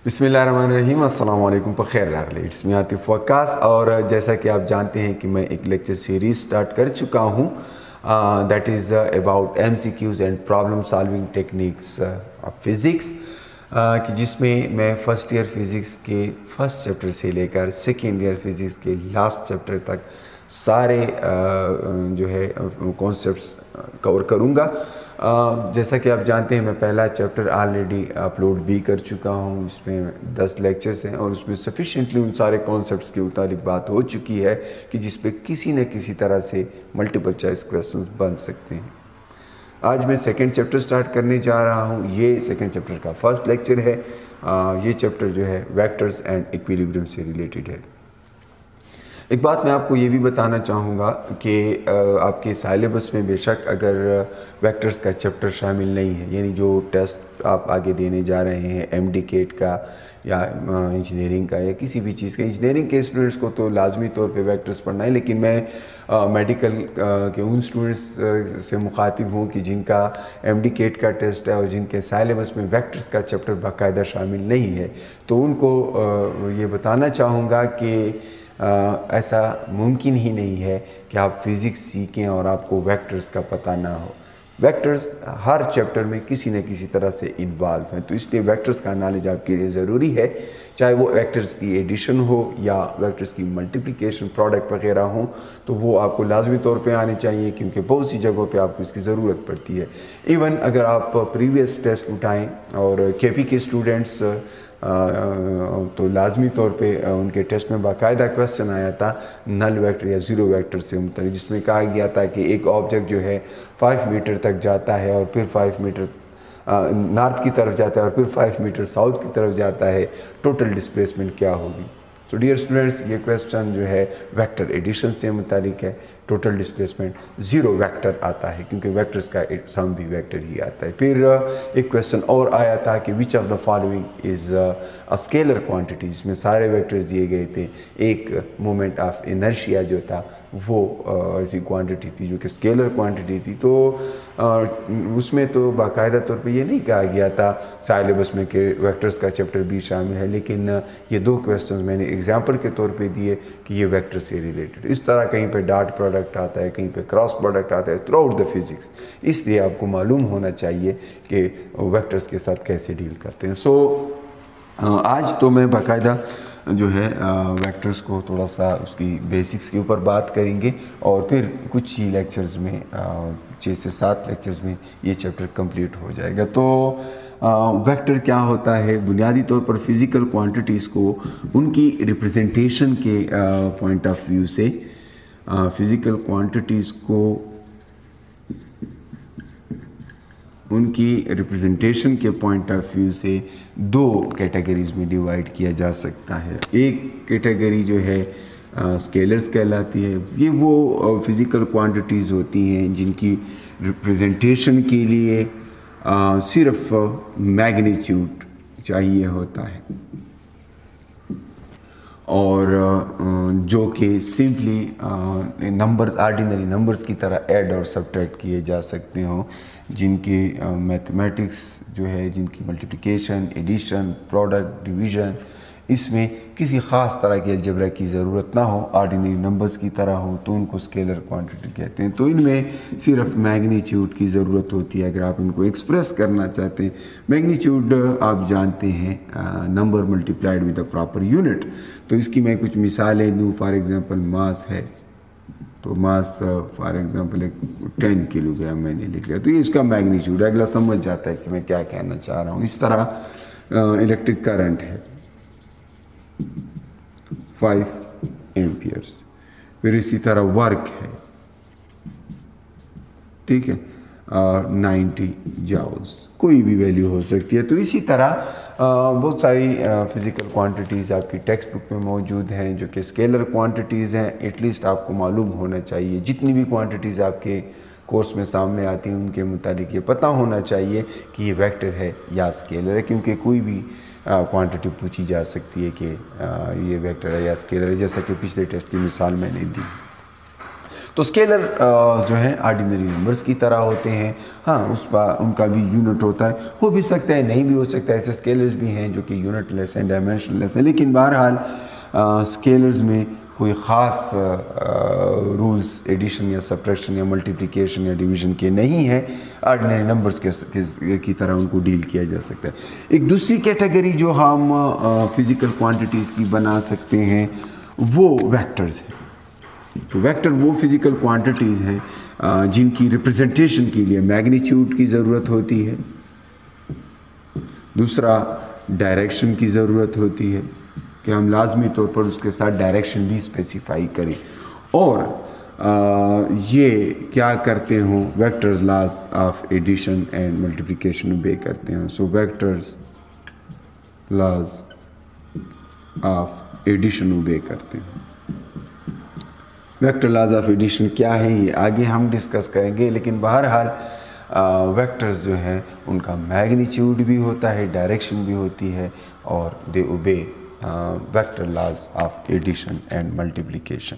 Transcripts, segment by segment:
बिस्मिल्लाहिर्रहमानिर्रहीम, अस्सलाम वालेकुम, बखैर रागले। It's me Atif वक्कास। और जैसा कि आप जानते हैं कि मैं एक लेक्चर सीरीज़ स्टार्ट कर चुका हूँ that is about MCQs and problem solving techniques of physics, कि जिसमें मैं फ़र्स्ट ईयर फिज़िक्स के फर्स्ट चैप्टर से लेकर सेकेंड ईयर फिज़िक्स के लास्ट चैप्टर तक सारे जो है कॉन्सेप्ट्स कवर करूँगा। जैसा कि आप जानते हैं मैं पहला चैप्टर ऑलरेडी अपलोड भी कर चुका हूँ, इसमें 10 लेक्चर्स हैं और उसमें सफिशेंटली उन सारे कॉन्सेप्ट्स के मुतालिक बात हो चुकी है कि जिस पे किसी न किसी तरह से मल्टीपल चॉइस क्वेश्चंस बन सकते हैं। आज मैं सेकंड चैप्टर स्टार्ट करने जा रहा हूँ। ये सेकंड चैप्टर का फर्स्ट लेक्चर है। ये चैप्टर जो है वेक्टर्स एंड इक्विलिब्रियम से रिलेटेड है। एक बात मैं आपको ये भी बताना चाहूँगा कि आपके सिलेबस में बेशक अगर वेक्टर्स का चैप्टर शामिल नहीं है, यानी जो टेस्ट आप आगे देने जा रहे हैं MD-CAT का या इंजीनियरिंग का या किसी भी चीज़ का, इंजीनियरिंग के स्टूडेंट्स को तो लाजमी तौर पे वेक्टर्स पढ़ना है, लेकिन मैं मेडिकल के उन स्टूडेंट्स से मुखातिब हूँ कि जिनका MD-CAT का टेस्ट है और जिनके सिलेबस में वेक्टर्स का चैप्टर बाकायदा शामिल नहीं है, तो उनको ये बताना चाहूँगा कि ऐसा मुमकिन ही नहीं है कि आप फिज़िक्स सीखें और आपको वेक्टर्स का पता ना हो। वेक्टर्स हर चैप्टर में किसी न किसी तरह से इन्वॉल्व हैं, तो इसलिए वेक्टर्स का नॉलेज आपके लिए ज़रूरी है, चाहे वो वेक्टर्स की एडिशन हो या वेक्टर्स की मल्टीप्लिकेशन, प्रोडक्ट वगैरह हो, तो वो आपको लाजमी तौर पे आने चाहिए, क्योंकि बहुत सी जगहों पे आपको इसकी ज़रूरत पड़ती है। इवन अगर आप प्रीवियस टेस्ट उठाएं और KP के स्टूडेंट्स तो लाजमी तौर पे उनके टेस्ट में बाकायदा क्वेश्चन आया था नल वेक्टर या ज़ीरो वेक्टर से मुतल्लिक़, जिसमें कहा गया था कि एक ऑब्जेक्ट जो है 5 मीटर तक जाता है और फिर 5 मीटर नॉर्थ की तरफ जाता है और फिर 5 मीटर साउथ की तरफ जाता है, टोटल डिस्प्लेसमेंट क्या होगी। तो डियर स्टूडेंट्स, ये क्वेश्चन जो है वेक्टर एडिशन से मुतालिक है। टोटल डिस्प्लेसमेंट ज़ीरो वेक्टर आता है, क्योंकि वेक्टर्स का सम भी वेक्टर ही आता है। फिर एक क्वेश्चन और आया था कि which of the following is a scalar quantity, जिसमें सारे वेक्टर्स दिए गए थे। एक मोमेंट ऑफ इनर्शिया जो था वो ऐसी क्वांटिटी थी जो कि स्केलर क्वांटिटी थी। तो उसमें तो बाकायदा तौर पे ये नहीं कहा गया था सिलेबस में कि वेक्टर्स का चैप्टर भी शामिल है, लेकिन ये दो क्वेश्चंस मैंने एग्जांपल के तौर पे दिए कि ये वेक्टर से रिलेटेड। इस तरह कहीं पे डॉट प्रोडक्ट आता है, कहीं पे क्रॉस प्रोडक्ट आता है थ्रू आउट द फिज़िक्स, इसलिए आपको मालूम होना चाहिए कि वेक्टर्स के साथ कैसे डील करते हैं। सो आज तो मैं बाकायदा जो है वेक्टर्स को थोड़ा सा उसकी बेसिक्स के ऊपर बात करेंगे और फिर कुछ ही लेक्चर्स में 6 से 7 लेक्चर्स में ये चैप्टर कंप्लीट हो जाएगा। तो वेक्टर क्या होता है? बुनियादी तौर पर फिज़िकल क्वांटिटीज़ को उनकी रिप्रेजेंटेशन के पॉइंट ऑफ व्यू से फिज़िकल क्वांटिटीज़ को उनकी रिप्रेजेंटेशन के पॉइंट ऑफ व्यू से दो कैटेगरीज़ में डिवाइड किया जा सकता है। एक कैटेगरी जो है स्केलर्स कहलाती है। ये वो फिज़िकल क्वांटिटीज़ होती हैं जिनकी रिप्रेजेंटेशन के लिए सिर्फ मैग्नीट्यूड चाहिए होता है और जो कि सिंपली नंबर्स, आर्डिनरी नंबर्स की तरह ऐड और सब्ट्रैक्ट किए जा सकते हों, जिनकी मैथमेटिक्स जो है, जिनकी मल्टीप्लिकेशन, एडिशन, प्रोडक्ट, डिवीज़न, इसमें किसी ख़ास तरह की अलजेब्रा की ज़रूरत ना हो, आर्डिनरी नंबर्स की तरह हो, तो उनको स्केलर क्वांटिटी कहते हैं। तो इनमें सिर्फ मैग्नीट्यूड की ज़रूरत होती है अगर आप इनको एक्सप्रेस करना चाहते हैं। मैग्नीट्यूड आप जानते हैं number multiplied with a proper unit. तो इसकी मैं कुछ मिसालें दूँ। फॉर एग्ज़ाम्पल मास है, तो मास फॉर एग्ज़ाम्पल 10 किलोग्राम मैंने लिख लिया, तो ये इसका मैग्नीट्यूड है। अगला समझ जाता है कि मैं क्या कहना चाह रहा हूँ। इस तरह इलेक्ट्रिक करंट है 5 एम्पियर्स। फिर इसी तरह वर्क है, ठीक है, 90 जाउल्स, कोई भी वैल्यू हो सकती है। तो इसी तरह बहुत सारी फिज़िकल क्वांटिटीज़ आपकी टेक्स्ट बुक में मौजूद हैं जो कि स्केलर क्वांटिटीज़ हैं। एटलीस्ट आपको मालूम होना चाहिए, जितनी भी क्वांटिटीज़ आपके कोर्स में सामने आती हैं उनके मुतालिक ये पता होना चाहिए कि ये वेक्टर है या स्केलर है, क्योंकि कोई भी क्वांटिटी पूछी जा सकती है कि ये वेक्टर है या स्केलर है, जैसा कि पिछले टेस्ट की मिसाल मैंने दी। तो स्केलर जो है ऑर्डिनरी नंबर्स की तरह होते हैं। हाँ, उनका भी यूनिट होता है, हो भी सकता है नहीं भी हो सकता है। ऐसे स्केलर्स भी हैं जो कि यूनिटलेस हैं, डायमेंशनलेस हैं, लेकिन बहरहाल स्केलर्स में कोई ख़ास रूल्स एडिशन या सब्ट्रैक्शन या मल्टीप्लिकेशन या डिवीज़न के नहीं है। ऑर्डिनरी नंबर्स की तरह उनको डील किया जा सकता है। एक दूसरी कैटेगरी जो हम फिज़िकल क्वांटिटीज़ की बना सकते हैं वो वेक्टर्स हैं। तो वेक्टर वो फिज़िकल क्वांटिटीज़ हैं जिनकी रिप्रेजेंटेशन के लिए मैग्नीट्यूड की ज़रूरत होती है, दूसरा डायरेक्शन की ज़रूरत होती है कि हम लाजमी तौर पर उसके साथ डायरेक्शन भी स्पेसिफाई करें, और ये क्या करते हों, vectors laws of addition and multiplication obey करते हैं। So vectors laws of addition obey करते हैं। वेक्टर लॉज ऑफ एडिशन क्या है ये आगे हम डिस्कस करेंगे, लेकिन बहरहाल वेक्टर्स जो हैं उनका मैग्नीट्यूड भी होता है, डायरेक्शन भी होती है, और they obey vector laws of addition and multiplication.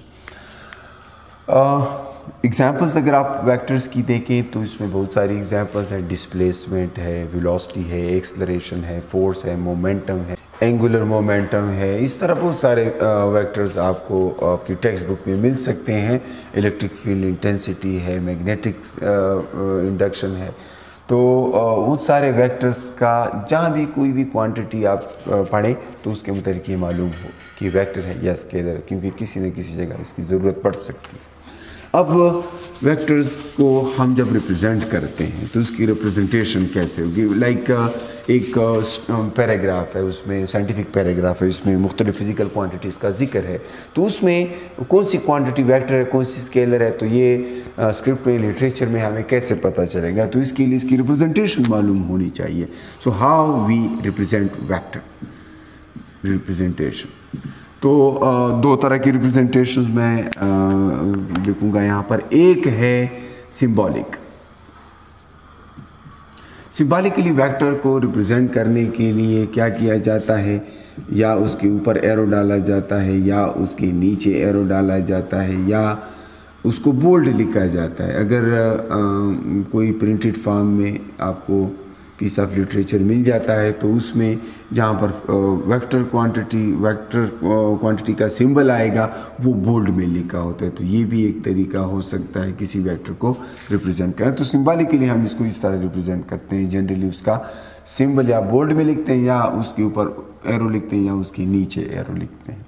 Examples अगर आप वेक्टर्स की देखें तो इसमें बहुत सारी एग्जांपल्स हैं। डिस्प्लेसमेंट है, वेलोसिटी है, एक्सेलरेशन है, फोर्स है, मोमेंटम है, एंगुलर मोमेंटम है। इस तरह बहुत सारे वेक्टर्स आपको आपकी टेक्स्ट बुक में मिल सकते हैं। इलेक्ट्रिक फील्ड इंटेंसिटी है, मैग्नेटिक इंडक्शन है। तो उन सारे वेक्टर्स का जहाँ भी कोई भी क्वांटिटी आप पढ़ें तो उसके मुताबिक ये मालूम हो कि वेक्टर है या स्केलर है, क्योंकि किसी न किसी जगह इसकी ज़रूरत पड़ सकती है। अब वेक्टर्स को हम जब रिप्रेजेंट करते हैं तो उसकी रिप्रेजेंटेशन कैसे होगी। लाइक एक पैराग्राफ है, उसमें साइंटिफिक पैराग्राफ है, उसमें मुख्तलिफ फिज़िकल क्वांटिटीज़ का जिक्र है, तो उसमें कौन सी क्वांटिटी वेक्टर है, कौन सी स्केलर है, तो ये स्क्रिप्ट में, लिटरेचर में हमें कैसे पता चलेगा। तो इसके लिए इसकी रिप्रेजेंटेशन मालूम होनी चाहिए। So how we represent vector representation. तो दो तरह की रिप्रेजेंटेशन मैं लिखूँगा यहाँ पर। एक है सिंबॉलिक। सिंबॉलिकली वेक्टर को रिप्रेजेंट करने के लिए क्या किया जाता है, या उसके ऊपर एरो डाला जाता है, या उसके नीचे एरो डाला जाता है, या उसको बोल्ड लिखा जाता है। अगर कोई प्रिंटेड फॉर्म में आपको पीस ऑफ लिटरेचर मिल जाता है तो उसमें जहाँ पर वेक्टर क्वांटिटी का सिंबल आएगा वो बोल्ड में लिखा होता है। तो ये भी एक तरीका हो सकता है किसी वेक्टर को रिप्रेजेंट करना। तो सिंबॉलिकली हम इसको इस तरह रिप्रेजेंट करते हैं। जनरली उसका सिंबल या बोल्ड में लिखते हैं, या उसके ऊपर एरो लिखते हैं, या उसके नीचे एरो लिखते हैं।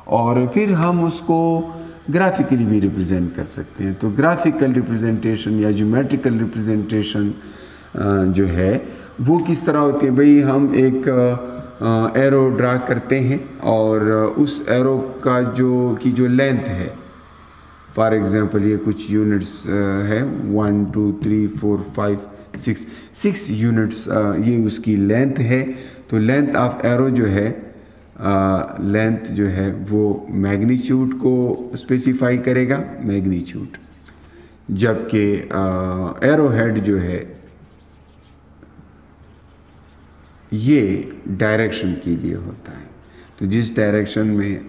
और फिर हम उसको ग्राफिकली भी रिप्रेजेंट कर सकते हैं। तो ग्राफिकल रिप्रेजेंटेशन या ज्योमेट्रिकल रिप्रेजेंटेशन जो है वो किस तरह होती है। भाई हम एक एरो ड्रा करते हैं और उस एरो का जो लेंथ है, फॉर एग्जांपल ये कुछ यूनिट्स है 1 2 3 4 5 6 यूनिट्स, ये उसकी लेंथ है। तो लेंथ ऑफ एरो जो है, लेंथ जो है वो मैग्नीट्यूड को स्पेसिफाई करेगा, मैग्नीट्यूड, जबकि एरो हेड जो है ये डायरेक्शन के लिए होता है। तो जिस डायरेक्शन में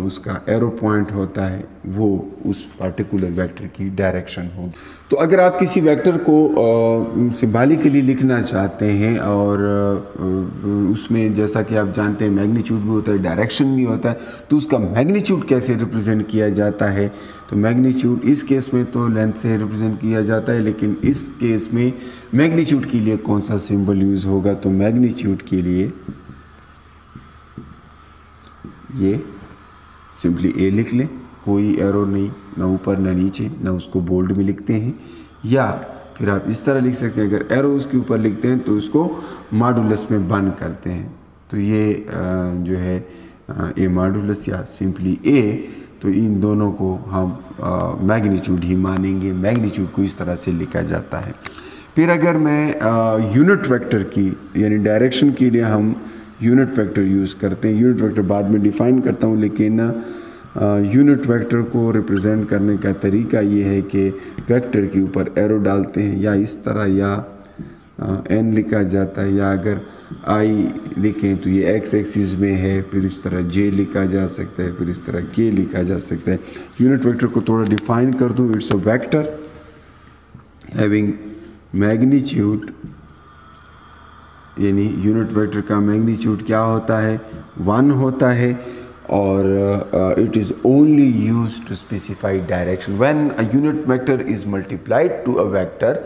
उसका एरो पॉइंट होता है वो उस पार्टिकुलर वेक्टर की डायरेक्शन होगी। तो अगर आप किसी वेक्टर को सिंबॉलिकली लिखना चाहते हैं और उसमें जैसा कि आप जानते हैं मैग्नीट्यूड भी होता है, डायरेक्शन भी होता है, तो उसका मैग्नीट्यूड कैसे रिप्रेजेंट किया जाता है। तो मैग्नीट्यूड इस केस में तो लेंथ से रिप्रेजेंट किया जाता है, लेकिन इस केस में मैग्नीट्यूड के लिए कौन सा सिंबल यूज़ होगा। तो मैग्नीट्यूड के लिए ये सिंपली ए लिख लें, कोई एरो नहीं, ना ऊपर ना नीचे, ना उसको बोल्ड में लिखते हैं। या फिर आप इस तरह लिख सकते हैं, अगर एरो उसके ऊपर लिखते हैं तो उसको मॉडुलस में बंद करते हैं। तो ये जो है ए मॉडुलस या सिंपली ए, तो इन दोनों को हम मैग्नीट्यूड ही मानेंगे। मैग्नीट्यूड को इस तरह से लिखा जाता है। फिर अगर मैं यूनिट वेक्टर की यानी डायरेक्शन के लिए हम यूनिट वेक्टर यूज़ करते हैं। यूनिट वेक्टर बाद में डिफ़ाइन करता हूँ, लेकिन यूनिट वेक्टर को रिप्रेजेंट करने का तरीका ये है कि वेक्टर के ऊपर एरो डालते हैं, या इस तरह, या एन लिखा जाता है, या अगर आई लिखें तो ये एक्स एक्सिस में है, फिर इस तरह जे लिखा जा सकता है, फिर इस तरह के लिखा जा सकता है। यूनिट वेक्टर को थोड़ा डिफाइन कर दूँ, it's a vector having magnitude, यानी यूनिट वेक्टर का मैग्नीट्यूड क्या होता है, 1 होता है, और it is only use to specify direction. When a unit vector is multiplied to a vector,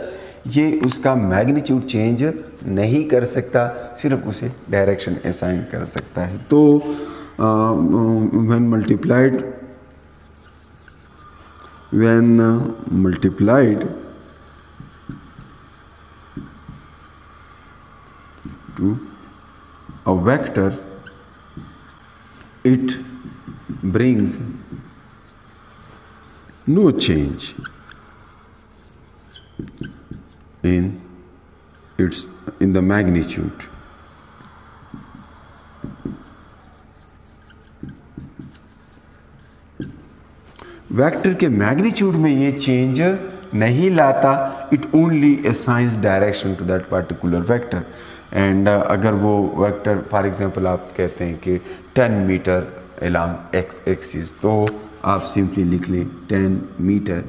ये उसका मैग्नीट्यूड चेंज नहीं कर सकता, सिर्फ उसे डायरेक्शन असाइन कर सकता है। तो when multiplied to a vector, it brings no change in the magnitude. Vector के मैग्नीट्यूड में ये चेंज नहीं लाता, it only assigns direction to that particular vector. And अगर वो वेक्टर फॉर एग्जांपल आप कहते हैं कि 10 मीटर अलोंग एक्स एक्सिस, तो आप सिंपली लिख लें 10 मीटर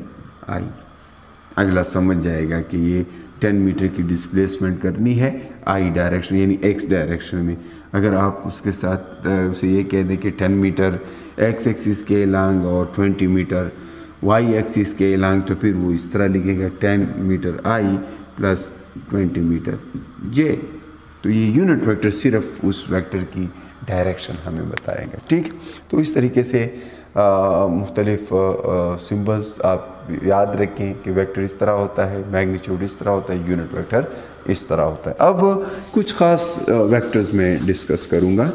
आई, अगला समझ जाएगा कि ये 10 मीटर की डिस्प्लेसमेंट करनी है आई डायरेक्शन यानी एक्स डायरेक्शन में। अगर आप उसके साथ उसे ये कह दें कि 10 मीटर एक्स एक्सिस के अलोंग और 20 मीटर वाई एक्सिस के अलोंग, तो फिर वो इस तरह लिखेगा 10 मीटर आई प्लस 20 मीटर जे। तो ये यूनिट वेक्टर सिर्फ उस वेक्टर की डायरेक्शन हमें बताएगा। ठीक, तो इस तरीके से मुख्तलिफ सिंबल्स आप याद रखें कि वेक्टर इस तरह होता है, मैग्नीट्यूड इस तरह होता है, यूनिट वेक्टर इस तरह होता है। अब कुछ ख़ास वेक्टर्स में डिस्कस करूँगा,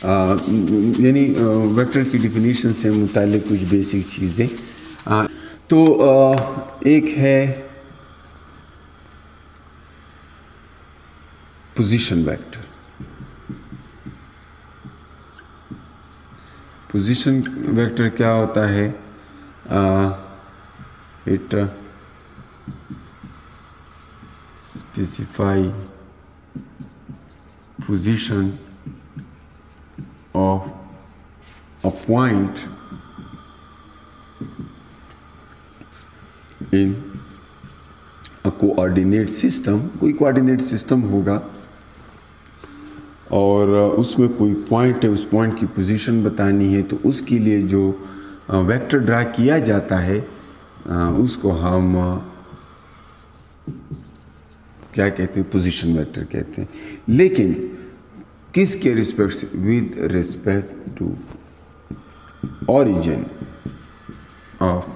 यानी वेक्टर की डिफिनीशन से मुताल्लिक़ कुछ बेसिक चीज़ें। तो एक है पोजीशन वेक्टर। पोजीशन वेक्टर क्या होता है, it specify position of a point in a coordinate system. कोई कोऑर्डिनेट सिस्टम होगा और उसमें कोई पॉइंट है, उस पॉइंट की पोजीशन बतानी है, तो उसके लिए जो वेक्टर ड्रा किया जाता है उसको हम क्या कहते हैं, पोजीशन वेक्टर कहते हैं। लेकिन किसके रिस्पेक्ट से, with respect to origin of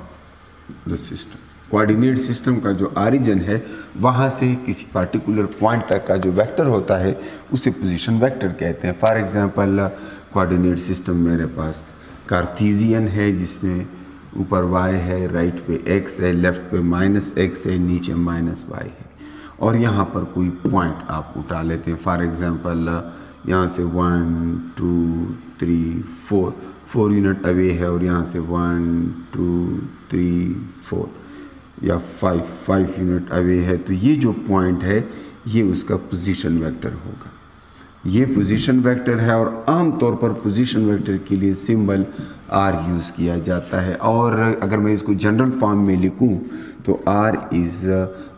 the system. Coordinate system का जो ओरिजिन है वहाँ से किसी पार्टिकुलर पॉइंट तक का जो वेक्टर होता है उसे पोजीशन वेक्टर कहते हैं। फॉर एग्जांपल कोऑर्डिनेट सिस्टम मेरे पास कार्टेशियन है, जिसमें ऊपर y है, राइट पे x है, लेफ्ट पे -x है, नीचे -y है, और यहाँ पर कोई पॉइंट आप उठा लेते हैं। फॉर एग्जांपल यहाँ से 1 2 3 4 यूनिट अवे है, और यहाँ से 1 2 3 4 या 5 यूनिट अवे है, तो ये जो पॉइंट है ये उसका पोजीशन वेक्टर होगा। ये पोजीशन वेक्टर है, और आम तौर पर पोजीशन वेक्टर के लिए सिंबल r यूज़ किया जाता है। और अगर मैं इसको जनरल फॉर्म में लिखूं तो r is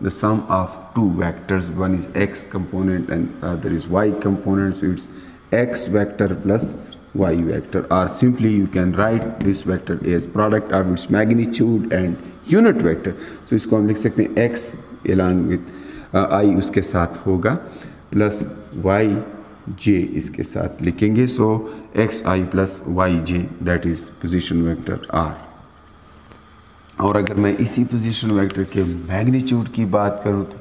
the sum of two vectors, one is x component and other is y component, so it's x vector plus y vector, or simply you can write this vector as product of its magnitude and unit vector। so इसको हम लिख सकते हैं x along with i उसके साथ होगा plus y j इसके साथ लिखेंगे। so x i plus y j that is position vector r। और अगर मैं इसी पोजीशन वेक्टर के मैग्नीट्यूड की बात करूं तो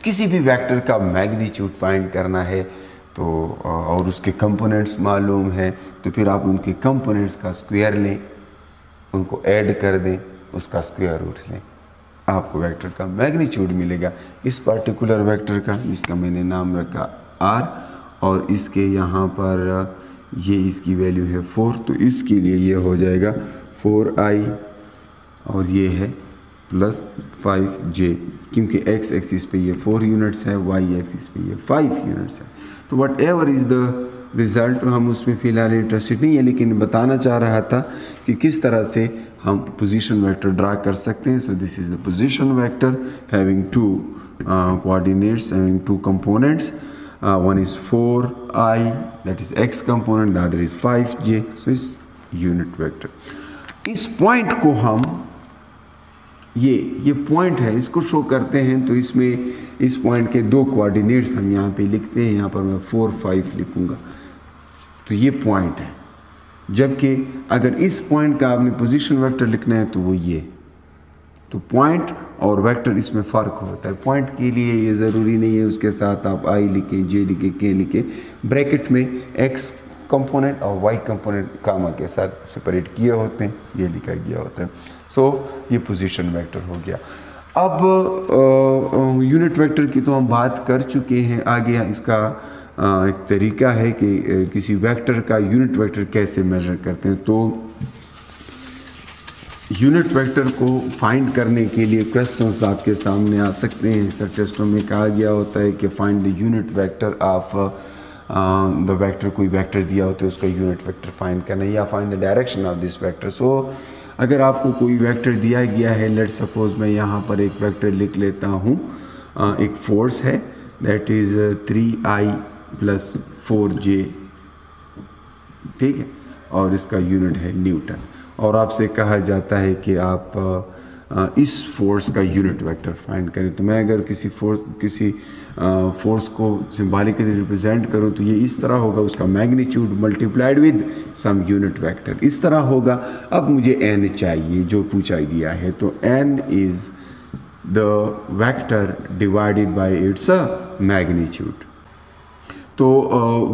किसी भी वेक्टर का मैग्नीट्यूड फाइंड करना है तो और उसके कंपोनेंट्स मालूम है, तो फिर आप उनके कंपोनेंट्स का स्क्वायर लें, उनको ऐड कर दें, उसका स्क्वायर रूट लें, आपको वेक्टर का मैग्नीट्यूड मिलेगा। इस पर्टिकुलर वेक्टर का जिसका मैंने नाम रखा r, और इसके यहाँ पर ये इसकी वैल्यू है 4, तो इसके लिए ये हो जाएगा 4i, और ये है प्लस 5j, क्योंकि x एक्सिस पे ये 4 यूनिट्स है, y एक्सिस पे ये 5 यूनिट्स है। तो what ever is the result, हम उसमें फ़िलहाल इंटरेस्टेड नहीं है, लेकिन बताना चाह रहा था कि किस तरह से हम पोजीशन वेक्टर ड्रा कर सकते हैं। So this is the position vector having two coordinates, having two components. One is 4i, that is x component, the other is 5j, so it's unit vector. इस पॉइंट को हम ये point है, इसको show करते हैं। तो इसमें इस पॉइंट के दो कोऑर्डिनेट्स हम यहाँ पे लिखते हैं, यहाँ पर मैं 4, 5 लिखूँगा, तो ये पॉइंट है। जबकि अगर इस पॉइंट का आपने पोजीशन वेक्टर लिखना है तो वो ये, तो पॉइंट और वेक्टर इसमें फ़र्क होता है। पॉइंट के लिए ये ज़रूरी नहीं है उसके साथ आप आई लिखें, जे लिखें, के लिखें, ब्रैकेट में एक्स कंपोनेंट और वाई कंपोनेंट कामा के साथ सेपरेट किए होते हैं, ये लिखा गया होता है। सो ये पोजीशन वेक्टर हो गया। अब यूनिट वेक्टर की तो हम बात कर चुके हैं। आगे इसका एक तरीका है कि किसी वेक्टर का यूनिट वेक्टर कैसे मेजर करते हैं। तो यूनिट वेक्टर को फाइंड करने के लिए क्वेश्चंस आपके सामने आ सकते हैं। अक्सर टेस्टों में कहा गया होता है कि find the unit vector of the vector, कोई वेक्टर दिया होता है उसका यूनिट वेक्टर फाइंड करना, या find the direction of this vector. So अगर आपको कोई वेक्टर दिया गया है, लेट सपोज मैं यहाँ पर एक वेक्टर लिख लेता हूँ, एक फोर्स है that is 3i plus 4j, ठीक है, और इसका यूनिट है न्यूटन, और आपसे कहा जाता है कि आप इस फोर्स का यूनिट वेक्टर फाइंड करें। तो मैं अगर किसी फोर्स को सिंबॉलिकली रिप्रेजेंट करूं तो ये इस तरह होगा, उसका magnitude multiplied with some unit vector, इस तरह होगा। अब मुझे n चाहिए जो पूछा गया है, तो n is the vector divided by its magnitude. तो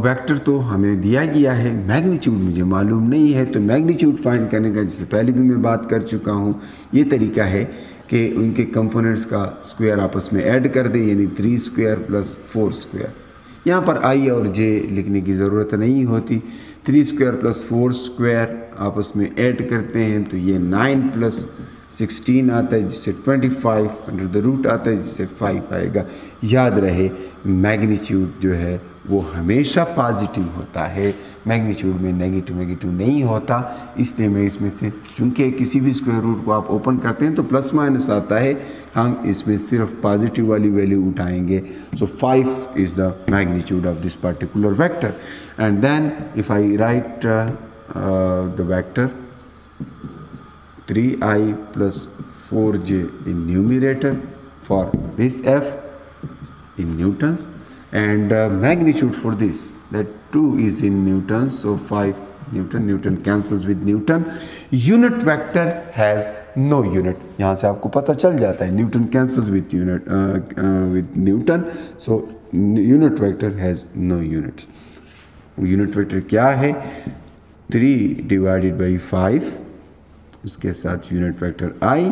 वेक्टर तो हमें दिया गया है, मैग्नीट्यूड मुझे मालूम नहीं है, तो मैग्नीट्यूड फाइंड करने का, जिससे पहले भी मैं बात कर चुका हूँ, ये तरीका है कि उनके कंपोनेंट्स का स्क्वायर आपस में ऐड कर दें, यानी 3 स्क्वायर प्लस 4 स्क्वायर। यहाँ पर आई और जे लिखने की ज़रूरत नहीं होती। 3 स्क्वायर प्लस 4 स्क्वायर आपस में ऐड करते हैं तो ये 9 प्लस 16 आता है, जिससे 25 अंडर द रूट आता है, जिससे 5 आएगा। याद रहे मैग्नीट्यूड जो है वो हमेशा पॉजिटिव होता है, मैग्नीट्यूड में नेगेटिव नहीं होता। इसलिए मैं इसमें से, चूँकि किसी भी स्क्वायर रूट को आप ओपन करते हैं तो प्लस माइनस आता है, हम इसमें सिर्फ पॉजिटिव वाली वैल्यू उठाएंगे। So 5 is the magnitude of this particular vector. And then if I write the vector 3i plus 4j in numerator for this f in newtons, and magnitude for this, that 2 is in newtons, so 5 Newton cancels with Newton. Unit vector has no unit. यहाँ से आपको पता चल जाता है, Newton cancels with Newton, so unit vector has no units. Unit vector क्या है? 3 divided by 5, उसके साथ unit vector i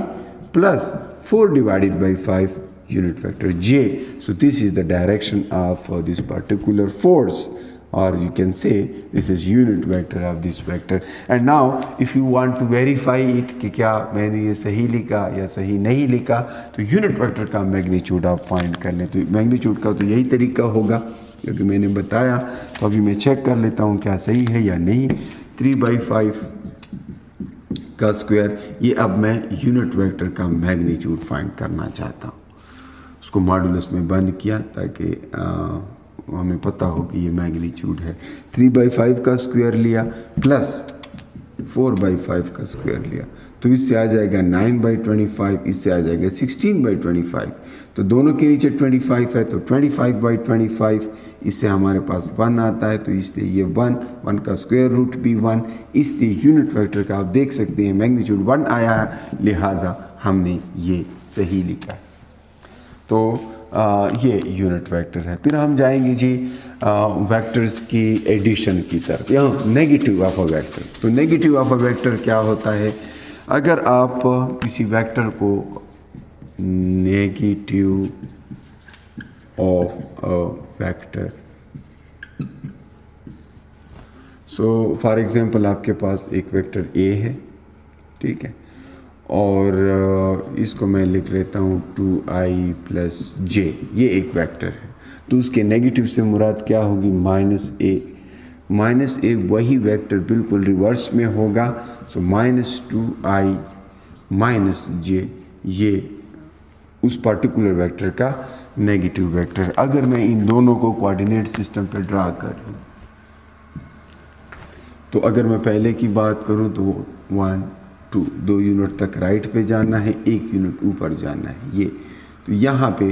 plus 4 divided by 5 unit vector j. So this is the direction of this particular force, or you can say this is unit vector of this vector. And now if you want to verify it कि क्या मैंने ये सही लिखा या सही नहीं लिखा, तो यूनिट वेक्टर का मैग्नीट्यूड आप फाइंड कर लें। तो मैग्नीट्यूड का तो यही तरीका होगा क्योंकि मैंने बताया। तो अभी मैं चेक कर लेता हूँ क्या सही है या नहीं। 3/5 का स्क्वायर, ये अब मैं यूनिट वेक्टर का मैग्नीट्यूड फाइंड करना चाहता हूँ। उसको मॉडुलस में बंद किया ताकि हमें पता हो कि ये मैग्नीट्यूड है। 3/5 का स्क्वायर लिया प्लस 4/5 का स्क्वायर लिया, तो इससे आ जाएगा 9/25, इससे आ जाएगा 16/25। तो दोनों के नीचे 25 है, तो 25/25, इससे हमारे पास 1 आता है, तो इसलिए ये 1 का स्क्वायर रूट भी 1, इसलिए यूनिट वेक्टर का आप देख सकते हैं मैग्नीट्यूड 1 आया, लिहाजा हमने ये सही लिखा। तो ये यूनिट वेक्टर है। फिर हम जाएंगे जी वेक्टर्स की एडिशन की तरफ। यहाँ नेगेटिव ऑफ अ वेक्टर, तो नेगेटिव ऑफ अ वेक्टर क्या होता है? अगर आप किसी वेक्टर को negative of a vector, so for example आपके पास एक वेक्टर ए है, ठीक है, और इसको मैं लिख लेता हूँ 2i + j, ये एक वेक्टर है। तो उसके नेगेटिव से मुराद क्या होगी? -a वही वेक्टर बिल्कुल रिवर्स में होगा। सो -2i - j ये उस पर्टिकुलर वेक्टर का नेगेटिव वेक्टर। अगर मैं इन दोनों को कोऑर्डिनेट सिस्टम पे ड्रा कर लूँ, तो अगर मैं पहले की बात करूँ तो 1 2 2 यूनिट तक राइट पे जाना है, 1 यूनिट ऊपर जाना है ये। तो यहाँ पे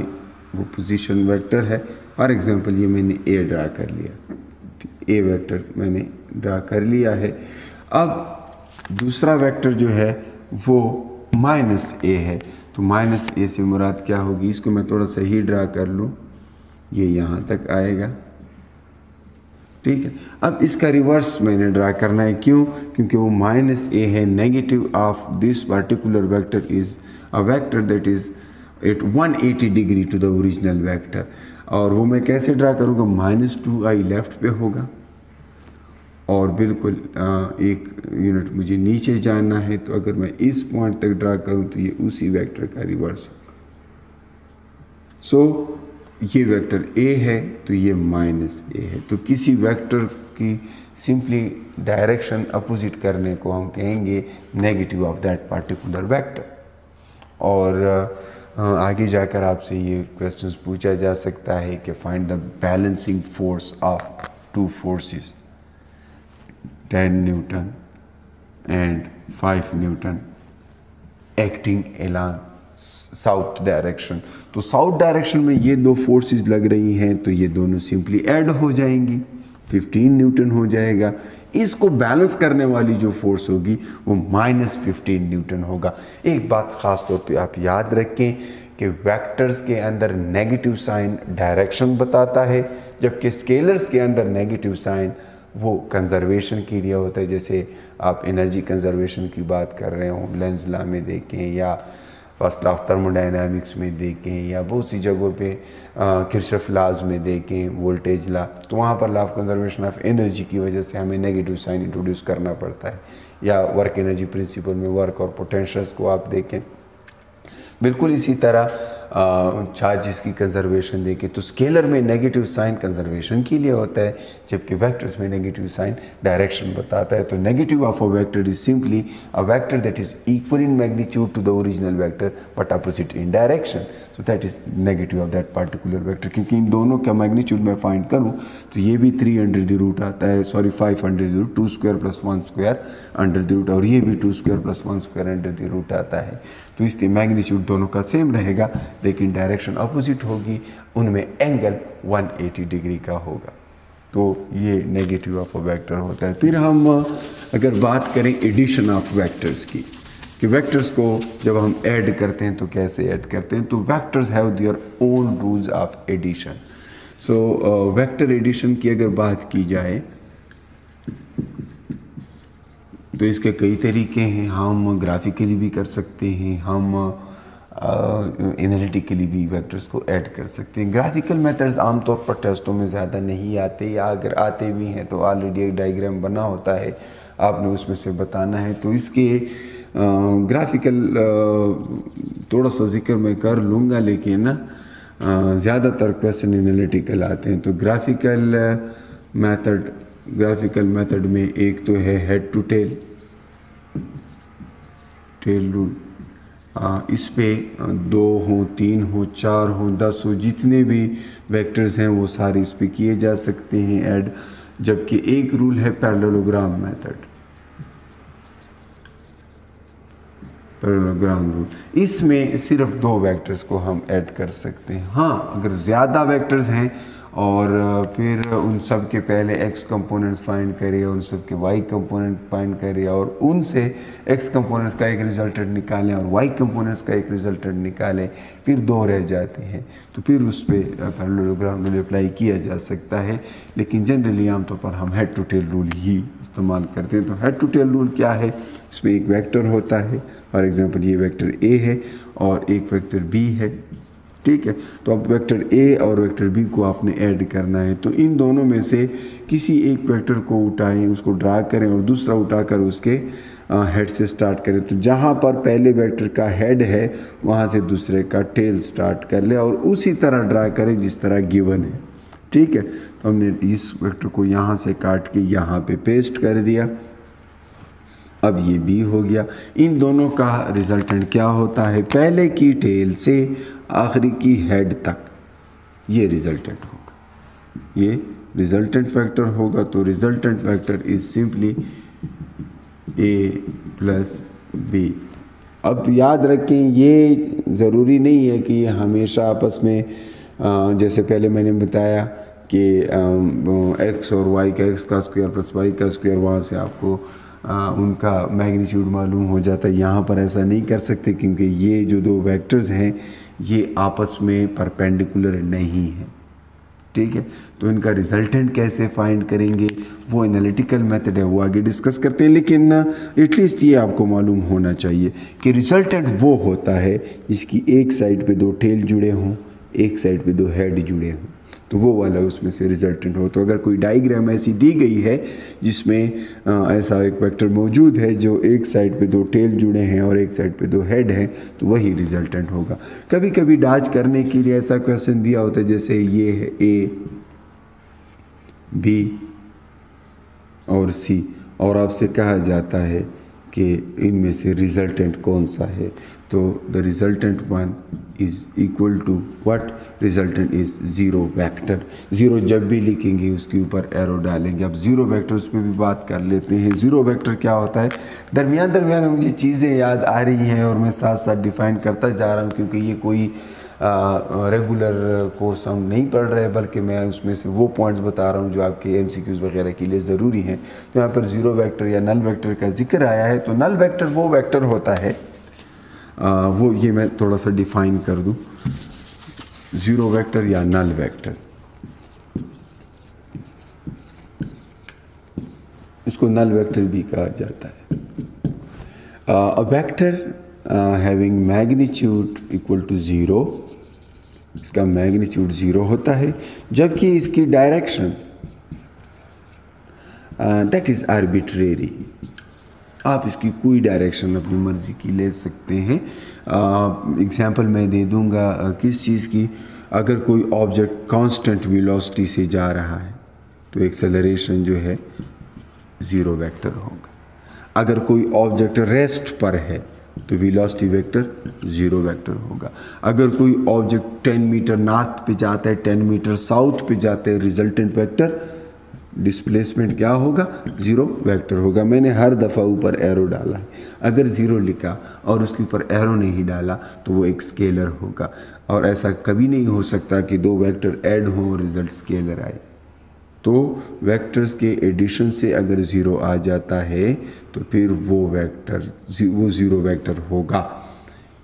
वो पोजीशन वेक्टर है। फॉर एग्जांपल ये मैंने ए ड्रा कर लिया, ए वेक्टर मैंने ड्रा कर लिया है। अब दूसरा वेक्टर जो है वो -a है। तो -a से मुराद क्या होगी? इसको मैं थोड़ा सा ही ड्रा कर लूँ, ये यहाँ तक आएगा, ठीक है। अब इसका रिवर्स मैंने ड्रा करना है, क्यों? क्योंकि वो -a है। Negative of this particular vector is a vector that is at 180 degree to the original vector. और वो मैं कैसे ड्रा करूँगा? -2i लेफ्ट पे होगा और बिल्कुल एक यूनिट मुझे नीचे जाना है। तो अगर मैं इस पॉइंट तक ड्रा करूँ तो ये उसी वेक्टर का रिवर्स होगा। सो ये वेक्टर a है तो ये -a है। तो किसी वेक्टर की सिंपली डायरेक्शन अपोजिट करने को हम कहेंगे negative of that particular vector. और आगे जाकर आपसे ये क्वेश्चंस पूछा जा सकता है कि find the balancing force of two forces 10 Newton and 5 Newton acting along south direction. तो साउथ डायरेक्शन में ये दो फोर्सेस लग रही हैं, तो ये दोनों सिंपली ऐड हो जाएंगी, 15 न्यूटन हो जाएगा। इसको बैलेंस करने वाली जो फोर्स होगी वो -15 न्यूटन होगा। एक बात ख़ास तौर पे आप याद रखें कि वेक्टर्स के अंदर नेगेटिव साइन डायरेक्शन बताता है, जबकि स्केलर्स के अंदर नेगेटिव साइन वो कंजर्वेशन के लिए होता है। जैसे आप एनर्जी कंजर्वेशन की बात कर रहे हो, लेंज लॉ में देखें या फर्स्ट लॉ ऑफ थर्मोडायनामिक्स में देखें या बहुत सी जगहों पे किरचॉफ लॉज में देखें, वोल्टेज लॉ, तो वहाँ पर law of conservation of energy की वजह से हमें नेगेटिव साइन इंट्रोड्यूस करना पड़ता है। या वर्क एनर्जी प्रिंसिपल में वर्क और पोटेंशियल्स को आप देखें, बिल्कुल इसी तरह चार्जेस की कंजर्वेशन देखें तो स्केलर में नेगेटिव साइन कंजर्वेशन के लिए होता है, जबकि वेक्टर्स में नेगेटिव साइन डायरेक्शन बताता है। तो negative of a vector is simply a vector that is equal in magnitude to the original vector but opposite in direction. So that is negative of that particular vector. क्योंकि इन दोनों का magnitude मैं find करूँ तो ये भी 3 आता है, sorry 5 2 square plus 1 square under the root, और ये भी 2 square plus 1 square under the root आता है। तो इसलिए मैग्नीट्यूड दोनों का सेम रहेगा लेकिन डायरेक्शन अपोजिट होगी, उनमें एंगल 180 डिग्री का होगा। तो ये नेगेटिव ऑफ अ वेक्टर होता है। फिर हम अगर बात करें एडिशन ऑफ वेक्टर्स की, कि वेक्टर्स को जब हम ऐड करते हैं तो कैसे ऐड करते हैं, तो vectors have their own rules of addition. So vector addition की अगर बात की जाए तो इसके कई तरीके हैं। हम ग्राफिकली भी कर सकते हैं, हम एनालिटिकली भी वेक्टर्स को ऐड कर सकते हैं। ग्राफिकल मेथड्स आमतौर पर टेस्टों में ज़्यादा नहीं आते, या अगर आते भी हैं तो ऑलरेडी एक डायग्राम बना होता है, आपने उसमें से बताना है। तो इसके ग्राफिकल थोड़ा सा जिक्र मैं कर लूँगा, लेकिन ज़्यादातर क्वेश्चन एनालिटिकल आते हैं। तो ग्राफिकल मेथड में एक तो है हेड टू टेल रूल। इस पे 2 हो, 3 हो, 4 हो, 10 हो, जितने भी वेक्टर्स हैं वो सारे इस पे किए जा सकते हैं ऐड। जबकि एक रूल है पैरेललोग्राम मेथड, पैरेललोग्राम रूल, इसमें सिर्फ 2 वेक्टर्स को हम ऐड कर सकते हैं। हाँ, अगर ज़्यादा वेक्टर्स हैं और फिर उन सब के पहले x कंपोनेंट्स फाइंड करें, उन सब के y कंपोनेंट फाइंड करें और उनसे x कंपोनेंट्स का एक रिजल्टेंट निकालें और y कंपोनेंट्स का एक रिजल्टेंट निकालें, फिर 2 रह जाते हैं, तो फिर उस पर पैरेललोग्राम रूल अप्लाई किया जा सकता है। लेकिन जनरली आमतौर पर हम हेड टू टेल रूल ही इस्तेमाल करते हैं। तो हेड टू टेल रूल क्या है? इसमें एक वेक्टर होता है, फॉर एग्जांपल ये वेक्टर a है और एक वेक्टर b है, ठीक है। तो अब वेक्टर ए और वेक्टर बी को आपने ऐड करना है, तो इन दोनों में से किसी एक वेक्टर को उठाएं, उसको ड्रा करें और दूसरा उठाकर उसके हेड से स्टार्ट करें। तो जहाँ पर पहले वेक्टर का हेड है वहाँ से दूसरे का टेल स्टार्ट कर ले और उसी तरह ड्रा करें जिस तरह गिवन है, ठीक है। तो हमने इस वेक्टर को यहाँ से काट के यहाँ पे पेस्ट कर दिया। अब ये बी हो गया। इन दोनों का रिजल्टेंट क्या होता है, पहले की टेल से आखिरी की हेड तक ये रिजल्टेंट होगा, ये रिजल्टेंट वेक्टर होगा। तो resultant vector is simply A plus B. अब याद रखें ये ज़रूरी नहीं है कि हमेशा आपस में जैसे पहले मैंने बताया कि एक्स और वाई का एक्स का स्क्वायर प्लस वाई का स्क्वायर, वहाँ से आपको उनका मैग्नीट्यूड मालूम हो जाता है। यहाँ पर ऐसा नहीं कर सकते क्योंकि ये जो दो वेक्टर्स हैं ये आपस में परपेंडिकुलर नहीं है, ठीक है। तो इनका रिजल्टेंट कैसे फाइंड करेंगे वो एनालिटिकल मेथड है, वो आगे डिस्कस करते हैं। लेकिन एटलीस्ट ये आपको मालूम होना चाहिए कि रिजल्टेंट वो होता है जिसकी एक साइड पे दो टेल जुड़े हों, एक साइड पे दो हेड जुड़े हों, तो वो वाला उसमें से रिजल्टेंट हो। तो अगर कोई डायग्राम ऐसी दी गई है जिसमें ऐसा एक वेक्टर मौजूद है जो एक साइड पे दो टेल जुड़े हैं और एक साइड पे दो हेड हैं, तो वही रिजल्टेंट होगा। कभी कभी डाज करने के लिए ऐसा क्वेश्चन दिया होता है जैसे ये है ए बी और सी, और आपसे कहा जाता है कि इनमें से रिजल्टेंट कौन सा है, तो the resultant one is equal to what, resultant is zero vector. Zero जब भी लिखेंगे उसके ऊपर एरो डालेंगे। अब ज़ीरो वेक्टर उस पर भी बात कर लेते हैं। ज़ीरो वेक्टर क्या होता है, दरमियान में मुझे चीज़ें याद आ रही हैं और मैं साथ साथ डिफ़ाइन करता जा रहा हूँ क्योंकि ये कोई रेगुलर कोर्स हम नहीं पढ़ रहे, बल्कि मैं उसमें से वो पॉइंट्स बता रहा हूँ जो आपके एमसीक्यूज़ वगैरह के लिए ज़रूरी हैं। तो यहाँ पर ज़ीरो वेक्टर या नल वेक्टर का जिक्र आया है। तो नल वेक्टर वो वेक्टर होता है, वो ये मैं थोड़ा सा डिफ़ाइन कर दूँ, ज़ीरो वेक्टर या नल वेक्टर, इसको नल वेक्टर भी कहा जाता है। A vector having magnitude equal to zero, इसका मैग्नीट्यूड ज़ीरो होता है, जबकि इसकी डायरेक्शन दैट इज़ आर्बिट्रेरी। आप इसकी कोई डायरेक्शन अपनी मर्ज़ी की ले सकते हैं। एग्जांपल मैं दे दूंगा किस चीज़ की, अगर कोई ऑब्जेक्ट कांस्टेंट वेलोसिटी से जा रहा है तो एक्सेलरेशन जो है ज़ीरो वेक्टर होगा। अगर कोई ऑब्जेक्ट रेस्ट पर है तो वेलोसिटी वेक्टर ज़ीरो वेक्टर होगा। अगर कोई ऑब्जेक्ट 10 मीटर नॉर्थ पे जाता है, 10 मीटर साउथ पे जाता है, रिजल्टेंट वेक्टर डिस्प्लेसमेंट क्या होगा, ज़ीरो वेक्टर होगा। मैंने हर दफ़ा ऊपर एरो डाला है, अगर ज़ीरो लिखा और उसके ऊपर एरो नहीं डाला तो वो एक स्केलर होगा। और ऐसा कभी नहीं हो सकता कि दो वेक्टर ऐड हों और रिजल्ट स्केलर आए। तो वेक्टर्स के एडिशन से अगर ज़ीरो आ जाता है तो फिर वो वेक्टर वो ज़ीरो वेक्टर होगा।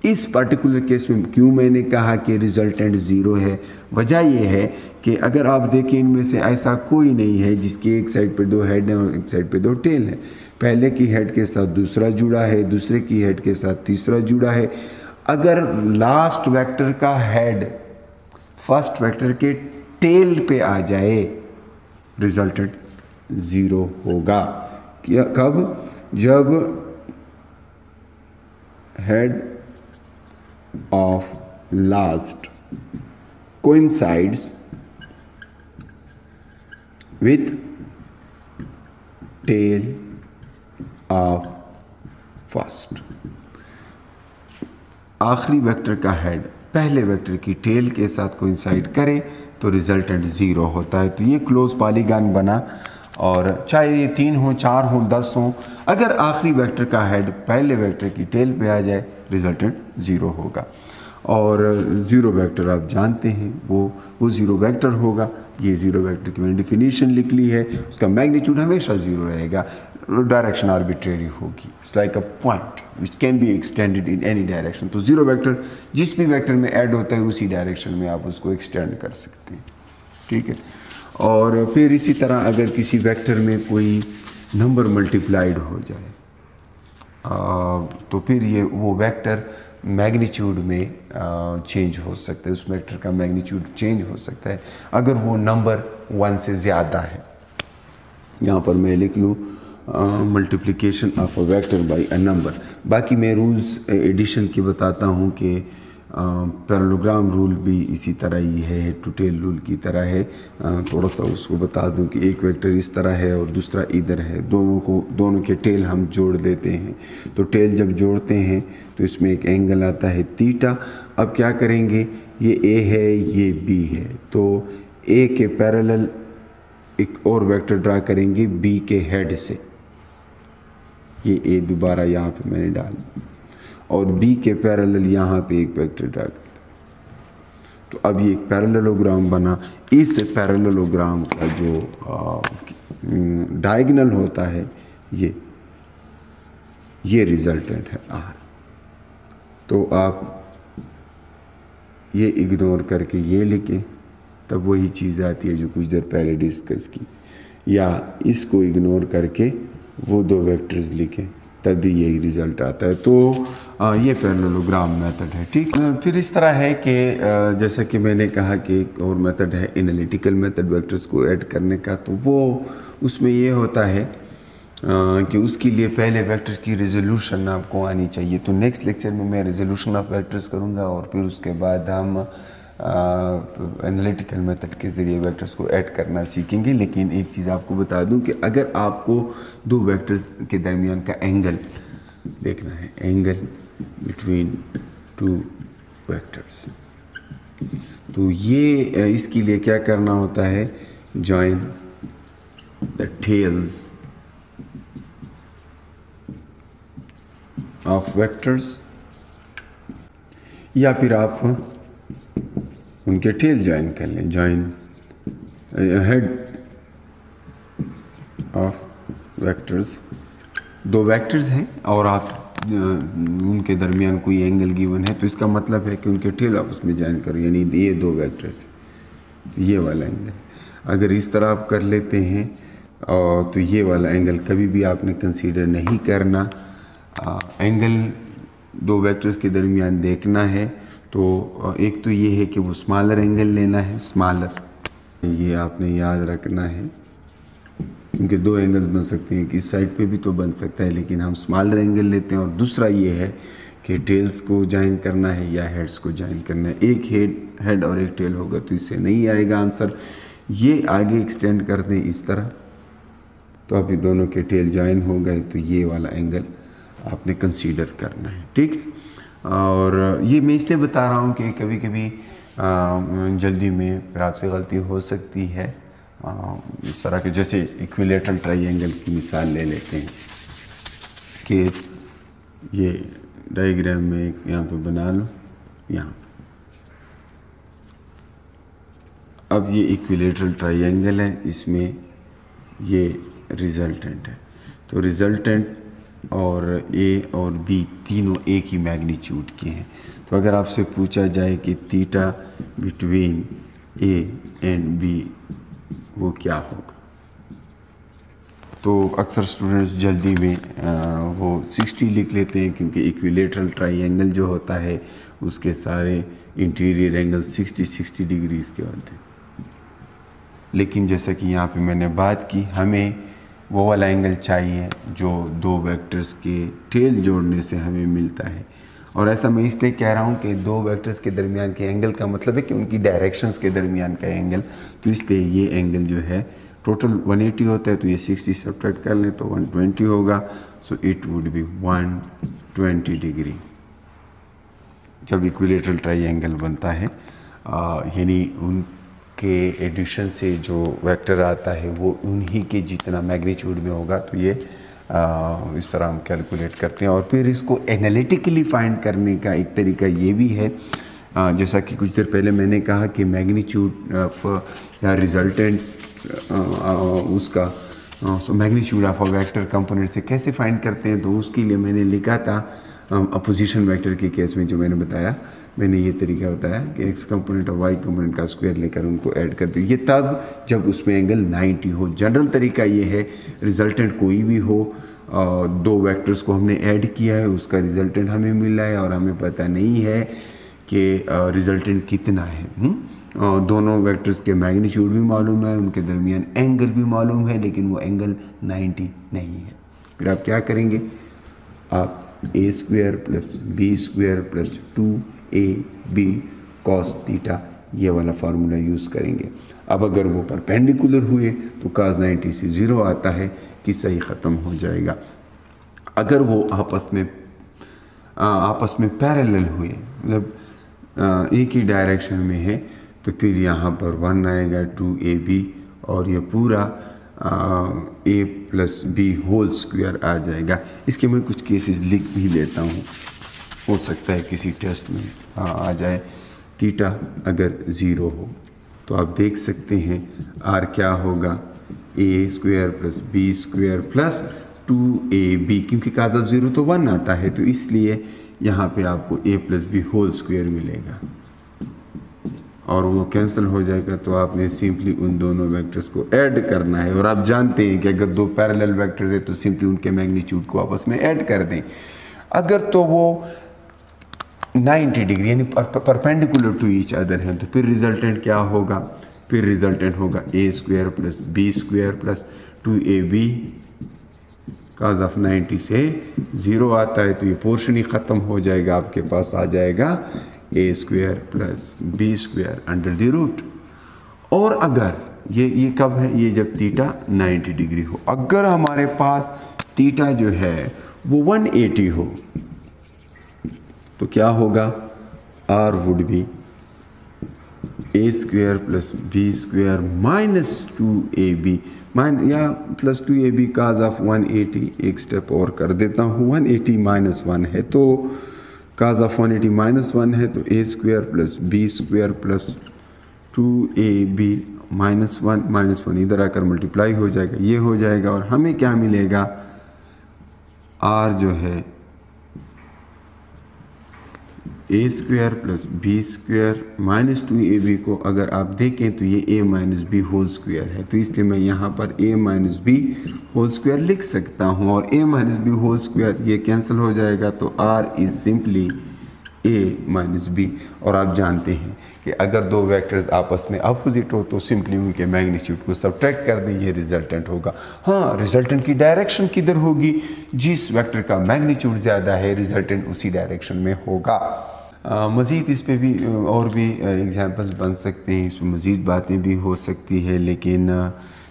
इस पर्टिकुलर केस में क्यों मैंने कहा कि रिजल्टेंट ज़ीरो है, वजह यह है कि अगर आप देखें इनमें से ऐसा कोई नहीं है जिसकी एक साइड पे दो हेड हैं और एक साइड पे दो टेल है। पहले की हेड के साथ दूसरा जुड़ा है, दूसरे की हेड के साथ तीसरा जुड़ा है। अगर लास्ट वेक्टर का हेड फर्स्ट वेक्टर के टेल पे आ जाए, रिजल्टेंट ज़ीरो होगा। क्या कब, जब head of last coincides with tail of first। आखिरी वेक्टर का हेड पहले वेक्टर की टेल के साथ कोइंसाइड करे तो रिजल्टेंट ज़ीरो होता है। तो ये क्लोज पॉलीगॉन बना, और चाहे ये 3 हो, 4 हो, 10 हो, अगर आखिरी वेक्टर का हेड पहले वेक्टर की टेल पे आ जाए रिजल्टेंट ज़ीरो होगा। और ज़ीरो वेक्टर आप जानते हैं वो ज़ीरो वेक्टर होगा। ये ज़ीरो वेक्टर की मैंने डिफिनीशन लिख ली है, उसका मैग्नीट्यूड हमेशा ज़ीरो रहेगा, डायरेक्शन आर्बिट्रेरी होगी। It's like a point which can be extended in any direction. तो ज़ीरो वेक्टर जिस भी वेक्टर में ऐड होता है उसी डायरेक्शन में आप उसको एक्सटेंड कर सकते हैं, ठीक है। और फिर इसी तरह अगर किसी वेक्टर में कोई नंबर मल्टीप्लाइड हो जाए तो फिर ये वो वेक्टर मैग्नीट्यूड में चेंज हो सकता है, उस वेक्टर का मैग्नीट्यूड चेंज हो सकता है अगर वो नंबर 1 से ज़्यादा है। यहाँ पर मैं लिख लूँ multiplication of a vector by a number. बाकी मैं रूल्स एडिशन की बताता हूँ कि पैरेललोग्राम रूल भी इसी तरह ही है, हेड टू टेल रूल की तरह है। थोड़ा सा उसको बता दूं कि एक वेक्टर इस तरह है और दूसरा इधर है, दोनों के टेल हम जोड़ देते हैं। तो टेल जब जोड़ते हैं तो इसमें एक एंगल आता है थीटा। अब क्या करेंगे, ये ए है ये बी है, तो ए के पैरेलल एक और वेक्टर ड्रा करेंगे बी के हेड से, ये ए दोबारा यहाँ पे मैंने डाला, और बी के पैरेलल यहाँ पे एक वेक्टर ड्रा कर। तो अब ये एक पैरेललोग्राम बना। इस पैरेललोग्राम का जो डायगोनल होता है ये रिजल्टेंट है आर। तो आप ये इग्नोर करके ये लिखें, तब वही चीज़ आती है जो कुछ देर पहले डिस्कस की, या इसको इग्नोर करके वो दो वेक्टर्स लिखें, तब भी यही रिज़ल्ट आता है। तो ये पैरेललोग्राम मेथड है, ठीक। फिर इस तरह है कि जैसा कि मैंने कहा कि एक और मेथड है एनालिटिकल मेथड वेक्टर्स को ऐड करने का। तो वो उसमें ये होता है कि उसके लिए पहले वेक्टर्स की रेजोल्यूशन आपको आनी चाहिए। तो नेक्स्ट लेक्चर में मैं रेजोल्यूशन ऑफ वेक्टर्स करूँगा और फिर उसके बाद हम एनालिटिकल मेथड के ज़रिए वेक्टर्स को ऐड करना सीखेंगे। लेकिन एक चीज़ आपको बता दूं कि अगर आपको दो वेक्टर्स के दरमियान का एंगल देखना है, एंगल बिटवीन टू वेक्टर्स, तो ये इसके लिए क्या करना होता है, join the tails of vectors, या फिर आप उनके टेल ज्वाइन कर लें, ज्वाइन हेड ऑफ वेक्टर्स। दो वेक्टर्स हैं और आप उनके दरमियान कोई एंगल गिवन है, तो इसका मतलब है कि उनके टेल आप उसमें ज्वाइन करो, यानी ये दो वेक्टर्स हैं, तो ये वाला एंगल। अगर इस तरह आप कर लेते हैं और तो ये वाला एंगल कभी भी आपने कंसीडर नहीं करना। एंगल दो वेक्टर्स के दरमियान देखना है तो एक तो ये है कि वो स्मॉलर एंगल लेना है, स्मॉलर, ये आपने याद रखना है, क्योंकि दो एंगल्स बन सकते हैं, इस साइड पे भी तो बन सकता है, लेकिन हम स्मॉलर एंगल लेते हैं। और दूसरा ये है कि टेल्स को ज्वाइन करना है या हेड्स को ज्वाइन करना है। एक हेड और एक टेल होगा तो इससे नहीं आएगा आंसर। ये आगे एक्सटेंड करते हैं इस तरह, तो अभी दोनों के टेल ज्वाइन हो गए, तो ये वाला एंगल आपने कंसीडर करना है, ठीक है। और ये मैं इसलिए बता रहा हूँ कि कभी कभी जल्दी में फिर आपसे गलती हो सकती है। इस तरह के जैसे इक्विलेटरल ट्राइंगल की मिसाल ले लेते हैं कि ये डायग्राम में यहाँ पे बना लो, यहाँ पे अब ये इक्विलेटरल ट्राइंगल है, इसमें ये रिजल्टेंट है। तो रिजल्टेंट और ए और बी तीनों एक ही मैग्नीट्यूड के हैं। तो अगर आपसे पूछा जाए कि theta between A and B वो क्या होगा, तो अक्सर स्टूडेंट्स जल्दी में वो 60 लिख लेते हैं, क्योंकि इक्विलेटरल ट्राइंगल जो होता है उसके सारे इंटीरियर एंगल 60 डिग्रीज के होते हैं। लेकिन जैसा कि यहाँ पे मैंने बात की, हमें वो वाला एंगल चाहिए जो दो वेक्टर्स के टेल जोड़ने से हमें मिलता है। और ऐसा मैं इसलिए कह रहा हूँ कि दो वेक्टर्स के दरमियान के एंगल का मतलब है कि उनकी डायरेक्शंस के दरमियान का एंगल। तो इसलिए ये एंगल जो है टोटल 180 होता है, तो ये 60 सब्ट्रैक्ट कर लें तो 120 होगा। So it would be 120 degree जब इक्विलेटरल ट्राइंगल बनता है। यानी उनके एडिशन से जो वेक्टर आता है वो उन्हीं के जितना मैग्नीट्यूड में होगा। तो ये इस तरह हम कैलकुलेट करते हैं। और फिर इसको एनालिटिकली फाइंड करने का एक तरीका ये भी है, जैसा कि कुछ देर पहले मैंने कहा कि मैग्नीट्यूड ऑफ या रिजल्टेंट उसका magnitude of a vector component से कैसे फाइंड करते हैं। तो उसके लिए मैंने लिखा था अपोजिशन वेक्टर के केस में जो मैंने बताया, मैंने ये तरीका बताया कि एक्स कंपोनेंट और वाई कंपोनेंट का स्क्वायर लेकर उनको ऐड कर दिया। ये तब जब उसमें एंगल 90 हो। जनरल तरीका ये है रिजल्टेंट कोई भी हो, दो वेक्टर्स को हमने ऐड किया है, उसका रिजल्टेंट हमें मिला है और हमें पता नहीं है कि रिजल्टेंट कितना है। दोनों वेक्टर्स के मैग्नीट्यूड भी मालूम है, उनके दरमियान एंगल भी मालूम है, लेकिन वो एंगल 90 नहीं है। फिर आप क्या करेंगे, आप a square plus B square plus 2ab cos theta ये वाला फार्मूला यूज़ करेंगे। अब अगर वो परपेंडिकुलर हुए तो cos 90 से 0 आता है कि सही ख़त्म हो जाएगा। अगर वो आपस में पैरेलल हुए, मतलब एक ही डायरेक्शन में है, तो फिर यहाँ पर 1 आएगा 2ab और ये पूरा a plus B whole square आ जाएगा। इसके मैं कुछ केसेस लिख भी लेता हूँ, हो सकता है किसी टेस्ट में आ जाए। थीटा अगर 0 हो तो आप देख सकते हैं r क्या होगा, a square plus B square plus 2ab, क्योंकि cos ऑफ 0 तो 1 आता है, तो इसलिए यहाँ पे आपको a plus B whole square मिलेगा और वो कैंसिल हो जाएगा। तो आपने सिंपली उन दोनों वेक्टर्स को ऐड करना है, और आप जानते हैं कि अगर दो पैरेलल वेक्टर्स है तो सिंपली उनके मैग्नीट्यूड को आपस में ऐड कर दें। अगर तो वो 90 डिग्री यानी परपेंडिकुलर टू ईच अदर हैं, तो फिर रिजल्टेंट क्या होगा, फिर रिजल्टेंट होगा a square plus B square plus 2ab cos of 90 से 0 आता है, तो ये पोर्शन ही ख़त्म हो जाएगा, आपके पास आ जाएगा a square plus B square under the root. और अगर ये कब है, ये जब थीटा 90 डिग्री हो। अगर हमारे पास थीटा जो है वो 180 हो तो क्या होगा, r would be a square plus B square minus 2ab या प्लस 2ab cos ऑफ 180। एक स्टेप और कर देता हूँ, 180 माइनस 1 है तो cos ऑफ 180 माइनस 1 है, तो a square plus B square plus 2ab minus 1 इधर आकर मल्टीप्लाई हो जाएगा, ये हो जाएगा। और हमें क्या मिलेगा, r जो है a square plus B square minus 2ab को अगर आप देखें तो ये a minus B whole square है, तो इसलिए मैं यहाँ पर a minus B whole square लिख सकता हूँ। और a minus B whole square ये कैंसिल हो जाएगा, तो r is simply a minus B. और आप जानते हैं कि अगर दो वेक्टर्स आपस में अपोजिट हो तो सिंपली उनके मैग्नीट्यूड को सब्ट्रैक्ट कर दें, ये रिजल्टेंट होगा। हाँ, रिजल्टेंट की डायरेक्शन किधर होगी, जिस वेक्टर का मैग्नीट्यूड ज़्यादा है रिजल्टेंट उसी डायरेक्शन में होगा। मज़ीद इस पे भी और भी एग्जांपल्स बन सकते हैं, इसमें मज़ीद बातें भी हो सकती है, लेकिन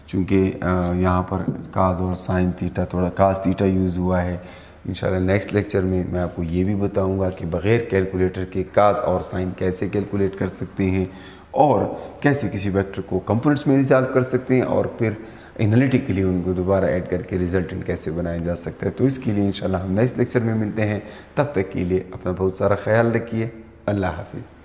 चूँकि यहाँ पर काज और साइन थीटा, थोड़ा काज थीटा यूज़ हुआ है। इंशाल्लाह नेक्स्ट लेक्चर में मैं आपको ये भी बताऊँगा कि बग़ैर कैलकुलेटर के काज और साइन कैसे कैलकुलेट कर सकते हैं और कैसे किसी वेक्टर को कंपोनेंट्स में रिजॉल्व कर सकते हैं, और फिर एनालिटिकली उनको दोबारा ऐड करके रिजल्टेंट कैसे बनाया जा सकता है। तो इसके लिए इंशाल्लाह हम नेक्स्ट लेक्चर में मिलते हैं। तब तक के लिए अपना बहुत सारा ख्याल रखिए। अल्लाह हाफिज़।